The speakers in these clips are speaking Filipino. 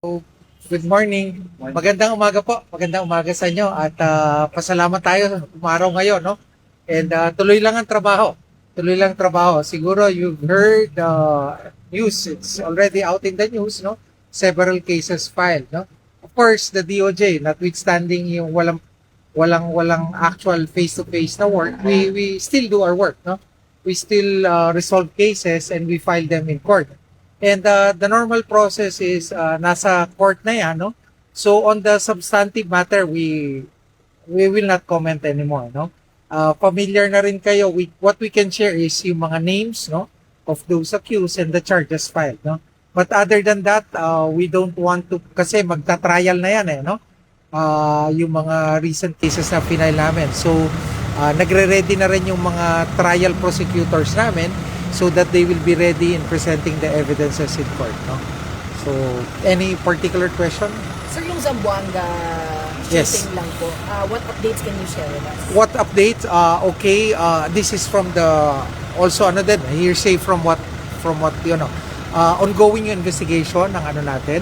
So, good morning. Magandang umaga po. Magandang umaga sa inyo at pasalamat tayo umaraw ngayon, no? And tuloy lang ang trabaho. Tuloy lang ang trabaho. Siguro you've heard news. It's already out in the news, no? Several cases filed, no? Of course, the DOJ, notwithstanding yung walang actual face-to-face na work, we still do our work, no? We still resolve cases and we file them in court. And the normal process is nasa court na yan, no? So on the substantive matter, we will not comment anymore, no? Familiar na rin kayo with what we can share is yung mga names, no, of those accused and the charges filed, no? But other than that, we don't want to kasi magta-trial na yan no? Yung mga recent cases na final namin. So nagre-ready na rin yung mga trial prosecutors namin so that they will be ready in presenting the evidences in court, no? So, any particular question? Sir, yung Zamboanga Yes. shooting lang po, what updates can you share with us? What update? Okay, this is from the also ano din, hearsay from what you know, ongoing investigation ng ano natin.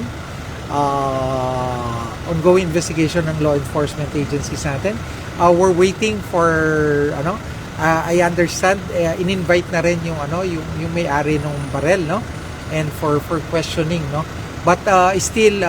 Ongoing investigation ng law enforcement agencies natin. We're waiting for ano, I understand in-invite na rin yung ano yung may-ari ng barel, no, and for questioning, no, but still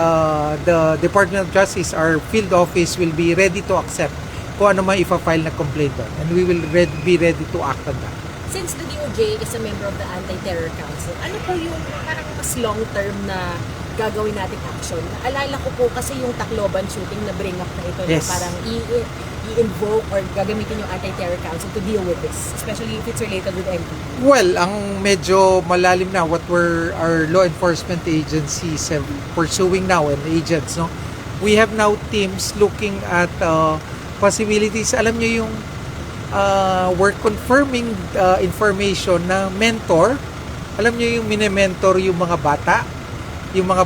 the Department of Justice, our field office will be ready to accept kung ano man ifa-file na complaint doon, and we will be ready to act on that. Since the DOJ is a member of the Anti-Terror Council, ano po yung parang mas long-term na gagawin nating action? Naalala ko po kasi yung Tacloban shooting na bring up na ito, Yes. na parang i-invoke or gagamitin yung Anti-Terror Council to deal with this, especially if it's related with MPD. Well, ang medyo malalim na what our law enforcement agencies have pursuing now and agents, no? We have now teams looking at possibilities. Alam nyo yung we're confirming information na mentor. Alam nyo yung mini-mentor yung mga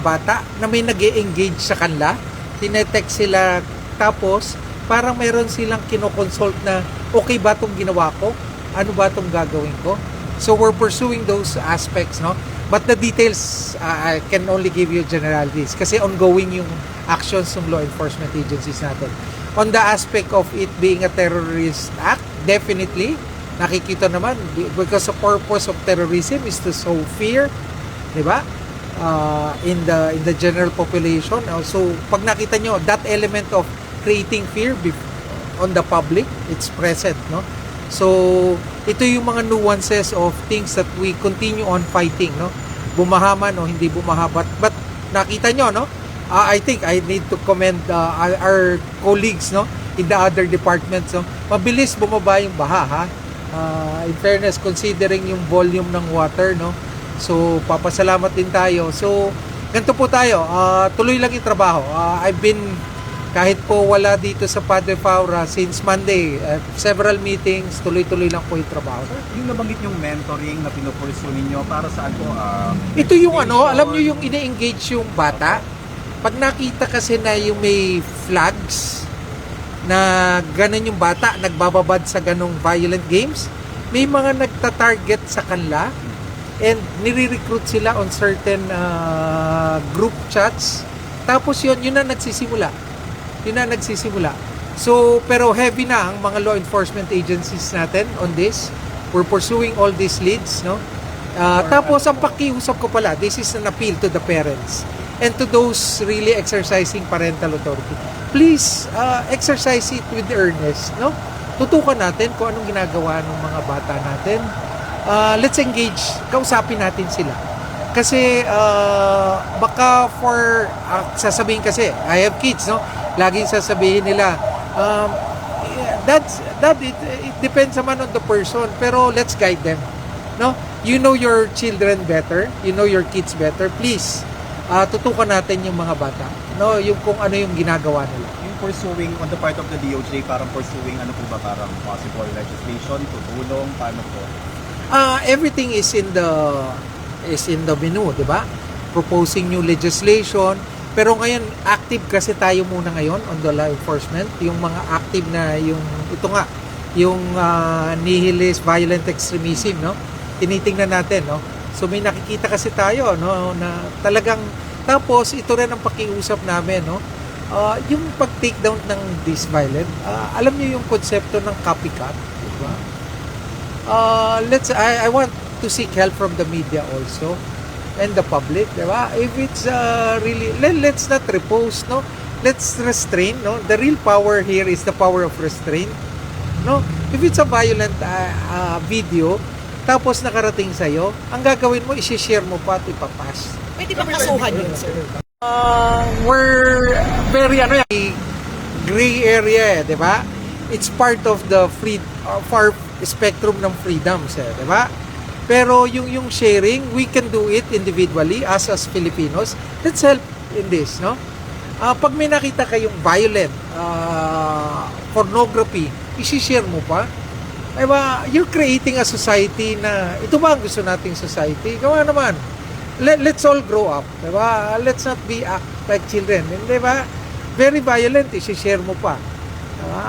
bata na may nag-e-engage sa kanila. Tinetext sila tapos parang mayroon silang kinoconsult na okay ba itong ginawa ko? Ano ba itong gagawin ko? So we're pursuing those aspects, no? But the details, I can only give you generalities kasi ongoing yung actions ng law enforcement agencies natin. On the aspect of it being a terrorist act, definitely, nakikita naman, because the purpose of terrorism is to sow fear, di ba? In the general population. So pag nakita nyo, that element of creating fear on the public, it's present, no? So ito yung mga nuances of things that we continue on fighting, no? Bumahaman o hindi bumahabat, but nakita nyo, no? I think I need to commend our colleagues, no, in the other departments, no? Mabilis bumaba yung baha, ha? In fairness, considering yung volume ng water, no? So papasalamat din tayo. So ganito po tayo, tuloy lang yung trabaho. I've been, kahit po wala dito sa Padre Faura since Monday, several meetings, tuloy-tuloy lang po yung trabaho. Yung nabanggit yung mentoring na pinupursue ninyo, para saan po? Ito yung ano, alam nyo yung ine-engage yung bata. Pag nakita kasi na yung may flags na ganun yung bata, nagbababad sa ganung violent games, may mga nagta-target sa kanila and nire-recruit sila on certain group chats. Tapos yun na nagsisimula. So, pero heavy na ang mga law enforcement agencies natin on this. We're pursuing all these leads, no? Tapos, ang pakiusap ko pala, this is an appeal to the parents and to those really exercising parental authority. Please, exercise it with earnest, no? Tutukan natin kung anong ginagawa ng mga bata natin. Let's engage, kausapin natin sila. Kasi baka sasabihin kasi, I have kids, no? Laging sasabihin nila, it depends naman on the person, pero let's guide them, no? You know your children better, you know your kids better. Please, tutukan natin yung mga bata, no? Yung kung ano yung ginagawa nila. Yung pursuing on the part of the DOJ, parang pursuing ano po ba, parang possible legislation, tutulong, paano po? Everything is in the menu, di ba? Proposing new legislation. Pero ngayon, active kasi tayo muna ngayon on the law enforcement. Yung mga active na, ito nga, yung nihilist, violent extremism, no? Tinitingnan natin, no? So may nakikita kasi tayo, no, na talagang Tapos, ito rin ang pakiusap namin, no? Yung pag-take down ng this violent, alam niyo yung konsepto ng copycat, di ba? I want to seek help from the media also and the public, di ba? If it's really, let's not repose, no? Let's restrain, no? The real power here is the power of restraint, no? If it's a violent video, tapos nakarating sa'yo, ang gagawin mo, isi-share mo pa at ipapass. Pwede bang kasuhan yun, sir? We're very, gray area, di ba? It's part of the far spectrum ng freedoms, di ba? Pero yung sharing, we can do it individually as Filipinos. Let's help in this, no? Pag may nakita kayong violent, pornography, isi-share mo pa. Diba? You're creating a society na, ito ba ang gusto nating society? Gawa naman. Let's all grow up. Diba? Let's not be act like children. Diba? Very violent, isi-share mo pa. Diba?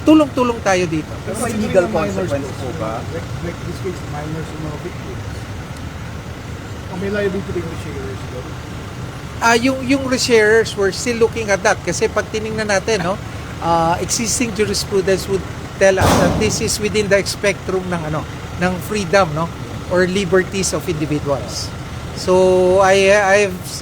Tulong-tulong tayo dito. Pero may legal consequence po ba? Like this case, minors yung mga victims. May liability rin yung sharers doon. Yung resharers, we're still looking at that. Kasi pag tinignan natin, no, existing jurisprudence would tell us that this is within the spectrum ng freedom, no, or liberties of individuals. So I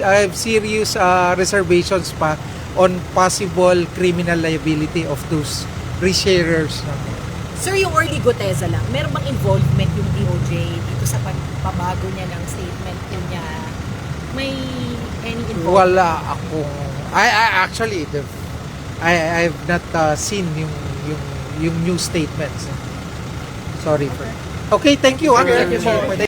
have serious reservations pa on possible criminal liability of those resharers. No? Sir, yung Orly Guteza lang, meron bang involvement yung DOJ dito sa pagpabago niya ng statement niya? May any involvement? Wala akong I've not seen yung new statements. Sorry for. Okay, thank you. Thank you, sir.